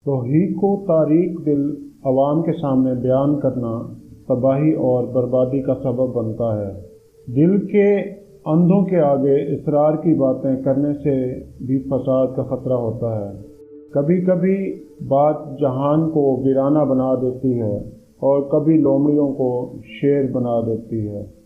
توحید کو تاریک دل عوام کے سامنے بیان کرنا تباہی اور بربادی کا سبب بنتا ہے۔ دل کے اندھوں کے آگے اسرار کی باتیں کرنے سے بھی فساد کا خطرہ ہوتا ہے۔ کبھی کبھی بات جہان کو ویرانہ بنا دیتی ہے اور کبھی لومڑیوں کو شیر بنا دیتی ہے۔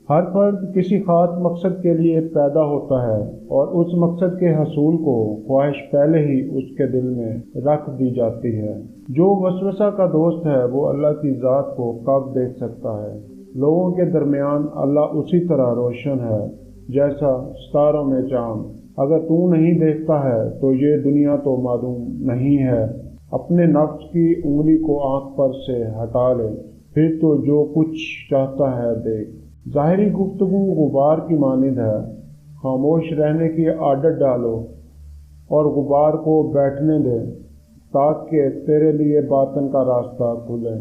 ہر فرد کسی خاص مقصد کے لیے پیدا ہوتا ہے اور اس مقصد کے حصول کو خواہش پہلے ہی اس کے دل میں رکھ دی جاتی ہے۔ جو وسوسہ کا دوست ہے وہ اللہ کی ذات کو کب دیکھ سکتا ہے؟ لوگوں کے درمیان اللہ اسی طرح روشن ہے جیسا ستاروں میں چاند۔ اگر تو نہیں دیکھتا ہے تو یہ دنیا تو معلوم نہیں ہے۔ اپنے نفس کی انگلی کو آنکھ پر سے ہٹا لے، پھر تو جو کچھ چاہتا ہے دیکھ۔ ظاہری گفتگو غبار کی مانند ہے، خاموش رہنے کی عادت ڈالو اور غبار کو بیٹھنے دے تاکہ تیرے لیے باطن کا راستہ کھلے۔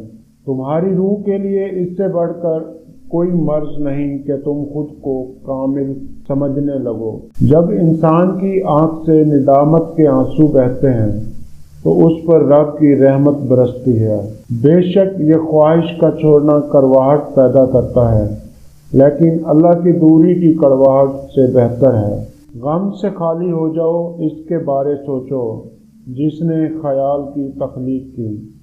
تمہاری روح کے لیے اس سے بڑھ کر کوئی مرض نہیں کہ تم خود کو کامل سمجھنے لگو۔ جب انسان کی آنکھ سے ندامت کے آنسو بہتے ہیں تو اس پر رب کی رحمت برستی ہے۔ بے شک یہ خواہش کا چھوڑنا کڑواہٹ پیدا کرتا ہے، لیکن اللہ کی دوری کی کڑواہٹ سے بہتر ہے۔ غم سے خالی ہو جاؤ، اس کے بارے سوچو جس نے خیال کی تخلیق کی۔